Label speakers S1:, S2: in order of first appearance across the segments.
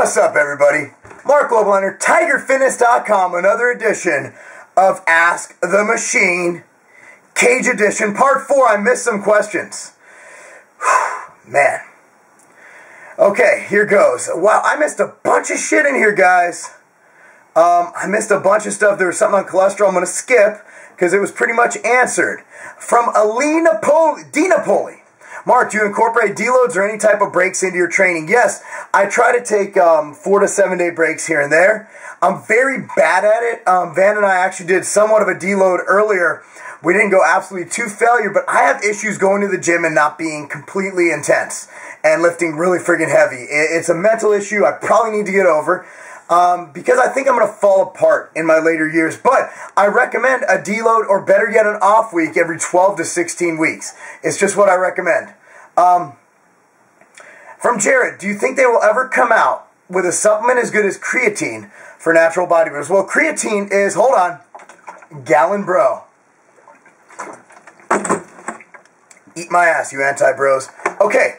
S1: What's up, everybody? Marc Lobliner, TigerFitness.com, another edition of Ask the Machine, Cage Edition, Part 4. I missed some questions. Man. Okay, here goes. Wow, I missed a bunch of shit in here, guys. I missed a bunch of stuff. There was something on cholesterol I'm going to skip because it was pretty much answered. From D. Napoli. Marc, do you incorporate deloads or any type of breaks into your training? Yes, I try to take 4 to 7 day breaks here and there. I'm very bad at it. Van and I actually did somewhat of a deload earlier. We didn't go absolutely to failure, but I have issues going to the gym and not being completely intense and lifting really friggin' heavy. It's a mental issue I probably need to get over. Because I think I'm going to fall apart in my later years. But I recommend a deload or better yet an off week every 12 to 16 weeks. It's just what I recommend. From Jared, do you think they will ever come out with a supplement as good as creatine for natural bodybuilders? Well, creatine is, hold on, Gallon Bro. Eat my ass, you anti-bros. Okay.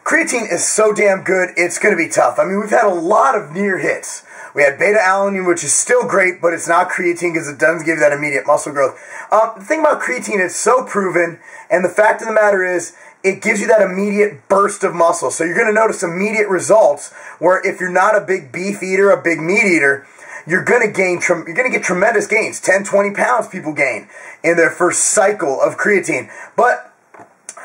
S1: Creatine is so damn good, it's going to be tough. I mean, we've had a lot of near hits. We had beta-alanine, which is still great, but it's not creatine because it doesn't give you that immediate muscle growth. The thing about creatine, it's so proven, and the fact of the matter is, it gives you that immediate burst of muscle. So you're going to notice immediate results, where if you're not a big beef eater, a big meat eater, you're going to get tremendous gains. 10, 20 pounds people gain in their first cycle of creatine. But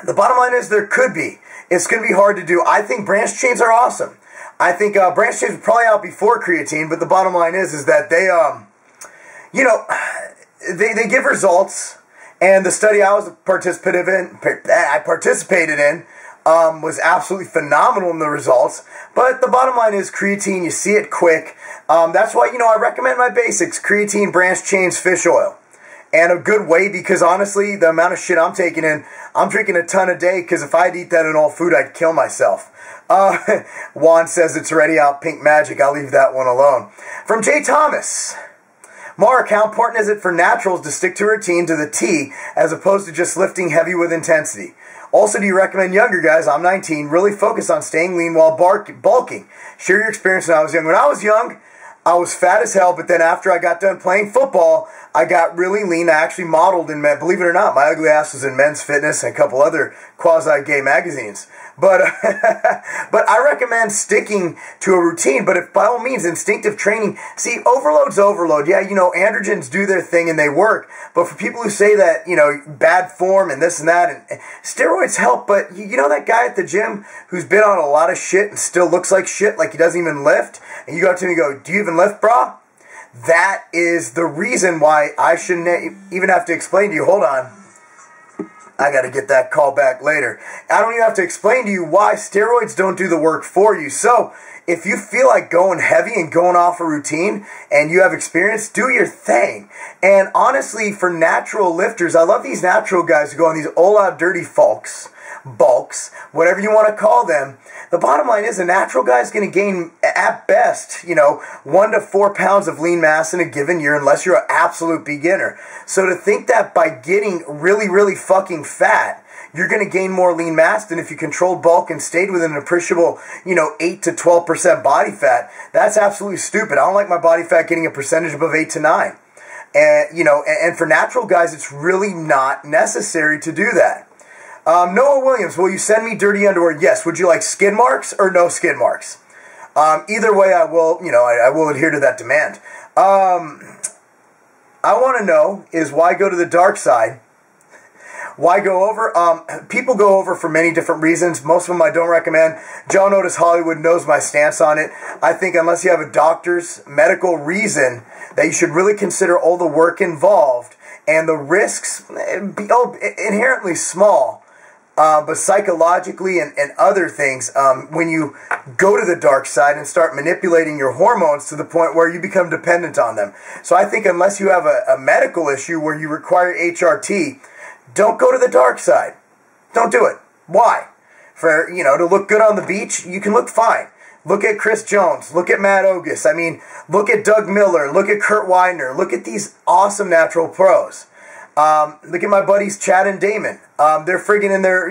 S1: the bottom line is there could be. It's going to be hard to do. I think branched chains are awesome. I think branched chains were probably out before creatine, but the bottom line is that they, they give results. And the study I participated in was absolutely phenomenal in the results. But the bottom line is creatine, you see it quick. That's why, I recommend my basics: creatine, branched chains, fish oil. And a good way, because honestly, the amount of shit I'm taking in, I'm drinking a ton a day, because if I'd eat that in all food, I'd kill myself. Juan says it's already out, pink magic. I'll leave that one alone. From Jay Thomas. Marc, how important is it for naturals to stick to routine to the T, as opposed to just lifting heavy with intensity? Also, do you recommend younger guys, I'm 19, really focus on staying lean while bulking? Share your experience when I was young. When I was young, I was fat as hell, but then after I got done playing football, I got really lean. I actually modeled in men. Believe it or not, my ugly ass was in Men's Fitness and a couple other quasi-gay magazines. But but I recommend sticking to a routine. But if by all means, instinctive training, see, overload's overload. Yeah, androgens do their thing and they work. But for people who say that, bad form and this and that, and steroids help. But you know that guy at the gym who's been on a lot of shit and still looks like shit, like he doesn't even lift? And you go up to him and you go, do you even lift, brah? That is the reason why I shouldn't even have to explain to you. Hold on. I got to get that call back later. I don't even have to explain to you why steroids don't do the work for you. So, if you feel like going heavy and going off a routine and you have experience, do your thing. And honestly, for natural lifters, I love these natural guys who go on these all-out dirty bulks, whatever you want to call them. The bottom line is a natural guy is going to gain, at best, 1 to 4 pounds of lean mass in a given year, unless you're an absolute beginner. So to think that by getting really, really fucking fat, you're going to gain more lean mass than if you controlled bulk and stayed within an appreciable, 8 to 12% body fat, that's absolutely stupid. I don't like my body fat getting a percentage above 8 to 9. And, and for natural guys, it's really not necessary to do that. Noah Williams, will you send me dirty underwear? Yes. Would you like skid marks or no skid marks? Either way, I will, I will adhere to that demand. I want to know is why go to the dark side? Why go over? People go over for many different reasons. Most of them I don't recommend. John Otis Hollywood knows my stance on it. I think unless you have a doctor's medical reason, that you should really consider all the work involved and the risks, inherently small. But psychologically and other things, when you go to the dark side and start manipulating your hormones to the point where you become dependent on them. So I think unless you have a medical issue where you require HRT, don't go to the dark side. Don't do it. Why? For, to look good on the beach, you can look fine. Look at Chris Jones. Look at Matt Ogus. I mean, look at Doug Miller. Look at Kurt Widener. Look at these awesome natural pros. Look at my buddies Chad and Damon. They're friggin' in their,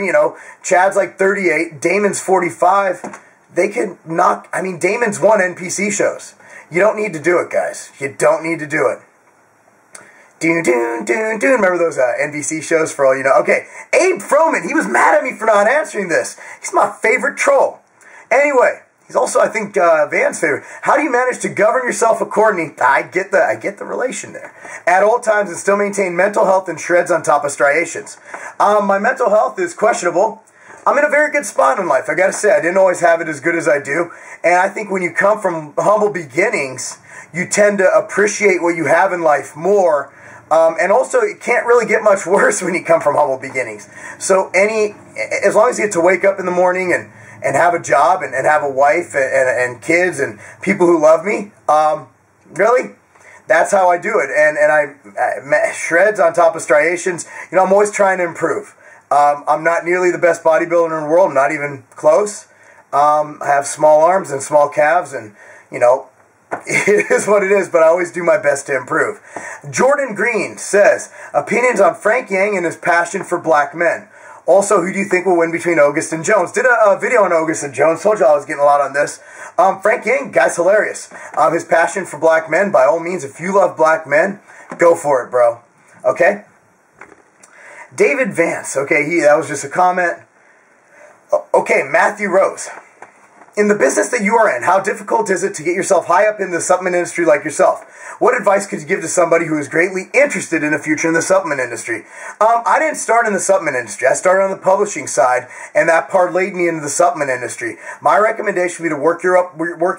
S1: Chad's like 38, Damon's 45. they could knock, I mean, Damon's won NPC shows. You don't need to do it, guys. You don't need to do it. Doon, doon, doon, doon. Remember those NBC shows for all you know? Okay, Abe Froman, he was mad at me for not answering this. He's my favorite troll. Anyway, he's also, I think, Van's favorite. How do you manage to govern yourself accordingly? I get the relation there. At all times and still maintain mental health and shreds on top of striations. My mental health is questionable. I'm in a very good spot in life. I gotta say, I didn't always have it as good as I do. And I think when you come from humble beginnings, you tend to appreciate what you have in life more. And also, it can't really get much worse when you come from humble beginnings. So as long as you get to wake up in the morning and have a job and have a wife and kids and people who love me, really, that's how I do it. And I shreds on top of striations. You know, I'm always trying to improve. I'm not nearly the best bodybuilder in the world. I'm not even close. I have small arms and small calves, and, you know, it is what it is, but I always do my best to improve. Jordan Green says, opinions on Frank Yang and his passion for black men. Also, who do you think will win between August and Jones? Did a video on August and Jones. Told you I was getting a lot on this. Frank Yang, guy's hilarious. His passion for black men, by all means, if you love black men, go for it, bro. Okay? David Vance. Okay, that was just a comment. Okay, Matthew Rose. In the business that you are in, how difficult is it to get yourself high up in the supplement industry like yourself? What advice could you give to somebody who is greatly interested in a future in the supplement industry? I didn't start in the supplement industry. I started on the publishing side, and that parlayed me into the supplement industry. My recommendation would be to work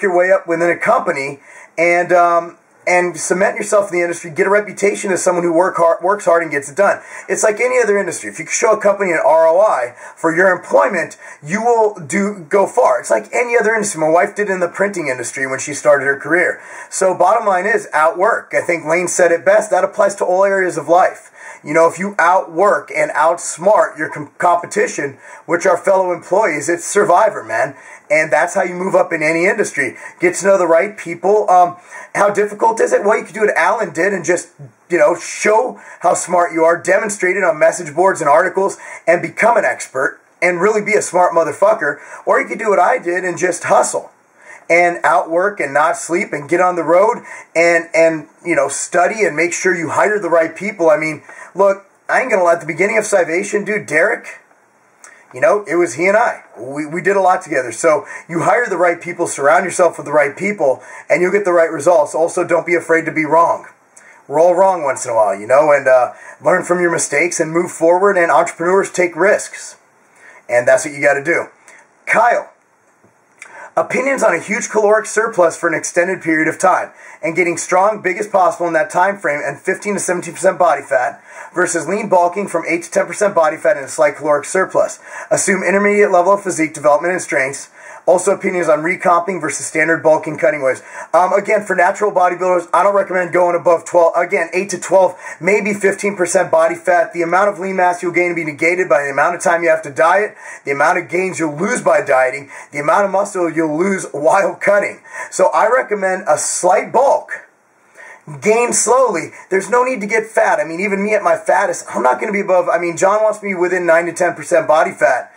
S1: your way up within a company and cement yourself in the industry, get a reputation as someone who works hard and gets it done. It's like any other industry. If you can show a company an ROI for your employment, you will go far. It's like any other industry. My wife did in the printing industry when she started her career. So bottom line is outwork. I think Lane said it best. That applies to all areas of life. You know, if you outwork and outsmart your competition, which are fellow employees, it's survivor, man. And that's how you move up in any industry. Get to know the right people. How difficult is it? Well, you could do what Alan did and just, you know, show how smart you are, demonstrate it on message boards and articles, and become an expert and really be a smart motherfucker. Or you could do what I did and just hustle and outwork and not sleep and get on the road and you know, study and make sure you hire the right people. I mean, look, I ain't gonna lie, at the beginning of Scivation, dude, Derek, you know, it was he and I. We did a lot together. So you hire the right people, surround yourself with the right people, and you'll get the right results. Also, don't be afraid to be wrong. We're all wrong once in a while, you know, and learn from your mistakes and move forward, and entrepreneurs take risks. And that's what you got to do. Kyle. Opinions on a huge caloric surplus for an extended period of time and getting strong, big as possible in that time frame and 15 to 17% body fat versus lean bulking from 8 to 10% body fat and a slight caloric surplus. Assume intermediate level of physique development and strengths. Also opinions on recomping versus standard bulking cutting waves. Again, for natural bodybuilders, I don't recommend going above 12. Again, 8 to 12, maybe 15% body fat. The amount of lean mass you'll gain will be negated by the amount of time you have to diet, the amount of gains you'll lose by dieting, the amount of muscle you'll lose while cutting. So I recommend a slight bulk. Gain slowly. There's no need to get fat. I mean, even me at my fattest, I'm not going to be above, I mean, John wants me within 9 to 10% body fat.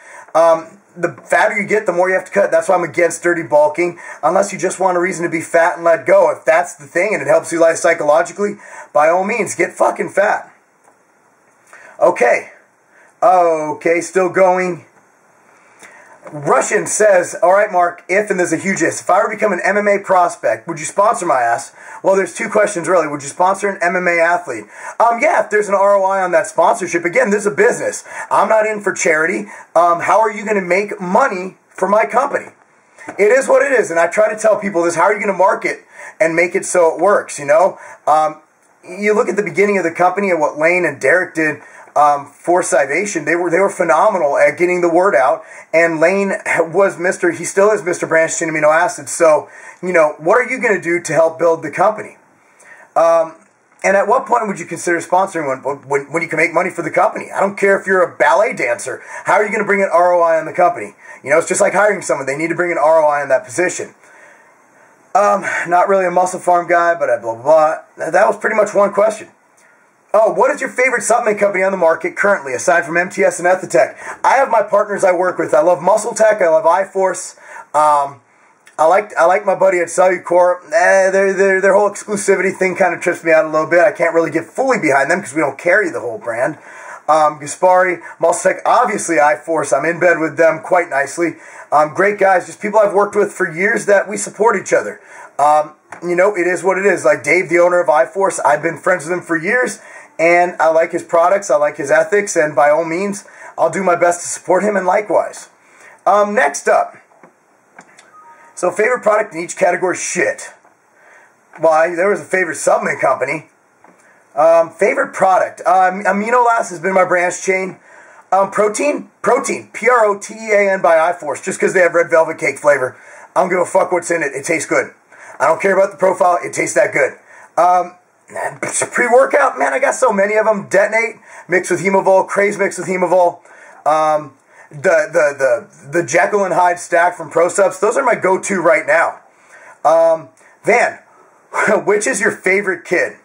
S1: The fatter you get, the more you have to cut. That's why I'm against dirty bulking, unless you just want a reason to be fat and let go. If that's the thing and it helps you life psychologically, by all means, get fucking fat. Okay. Okay, still going. Russian says, all right, Mark, if, and there's a huge if I were to become an MMA prospect, would you sponsor my ass? Well, there's two questions, really. Would you sponsor an MMA athlete? Yeah, if there's an ROI on that sponsorship. Again, this is a business. I'm not in for charity. How are you going to make money for my company? It is what it is, and I try to tell people this. How are you going to market and make it so it works, you know? You look at the beginning of the company and what Lane and Derek did for Scivation. They were phenomenal at getting the word out, and Lane was he still is Mr. Branched Chain Amino Acids. So, you know, what are you going to do to help build the company? And at what point would you consider sponsoring when you can make money for the company? I don't care if you're a ballet dancer. How are you going to bring an ROI on the company? You know, it's just like hiring someone. They need to bring an ROI on that position. Not really a muscle farm guy, but blah, blah, blah. That was pretty much one question. Oh, what is your favorite supplement company on the market currently, aside from MTS and Ethitech? I have my partners I work with. I love Muscle Tech. I love iForce. I like my buddy at Cellucor. Their whole exclusivity thing kind of trips me out a little bit. I can't really get fully behind them because we don't carry the whole brand. Gaspari, Muscle Tech, obviously iForce. I'm in bed with them quite nicely. Great guys, just people I've worked with for years that we support each other. You know, it is what it is. Like Dave, the owner of iForce, I've been friends with him for years, and I like his products, I like his ethics, and by all means, I'll do my best to support him, and likewise. Next up. So, favorite product in each category, shit. Well, there was a favorite supplement company. Favorite product. Aminolast has been my branch chain. Protein, Protean by iForce, just because they have red velvet cake flavor. I don't give a fuck what's in it. It tastes good. I don't care about the profile. It tastes that good. Pre-workout, man, I got so many of them. Detonate mixed with Hemovol, Craze mixed with Hemovol. The Jekyll and Hyde stack from ProSubs. Those are my go-to right now. Van, which is your favorite kid?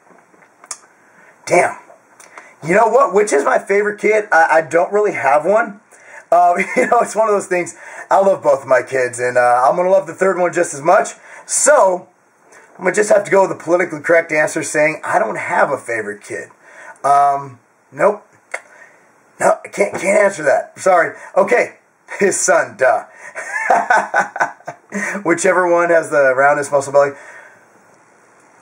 S1: Damn. You know what? Which is my favorite kid? I don't really have one. You know, it's one of those things. I love both of my kids, and I'm going to love the third one just as much. So, I'm going to just have to go with the politically correct answer saying I don't have a favorite kid. Nope. No, I can't answer that. Sorry. Okay. His son, duh. Whichever one has the roundest muscle belly.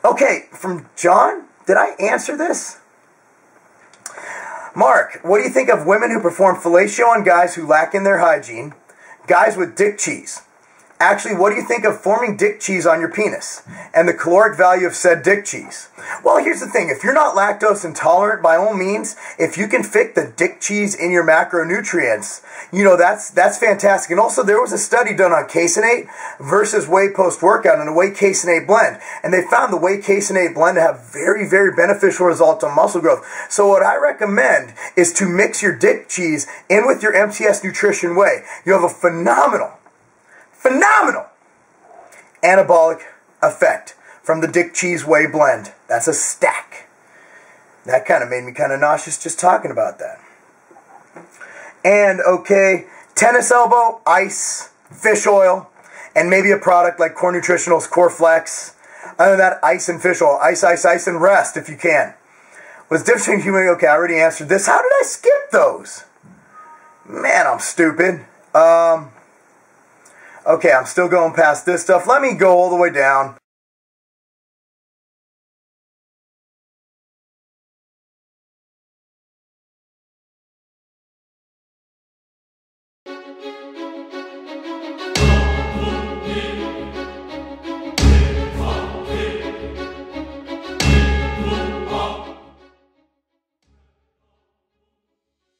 S1: Okay, from John, did I answer this? Mark, what do you think of women who perform fellatio on guys who lack in their hygiene? Guys with dick cheese. Actually, what do you think of forming dick cheese on your penis and the caloric value of said dick cheese? Well, here's the thing. If you're not lactose intolerant, by all means, if you can fit the dick cheese in your macronutrients, you know, that's fantastic. And also, there was a study done on caseinate versus whey post-workout and a whey caseinate blend. And they found the whey caseinate blend to have very, very beneficial results on muscle growth. So what I recommend is to mix your dick cheese in with your MTS Nutrition Whey. You have a phenomenal anabolic effect from the dick cheese whey blend. That's a stack. That kind of made me kind of nauseous just talking about that. And okay, tennis elbow, ice, fish oil, and maybe a product like Core Nutritional's Core Flex. Other than that, ice and fish oil. Ice, and rest if you can. What's different between human? Okay, I already answered this. How did I skip those? Man, I'm stupid. Okay, I'm still going past this stuff. Let me go all the way down.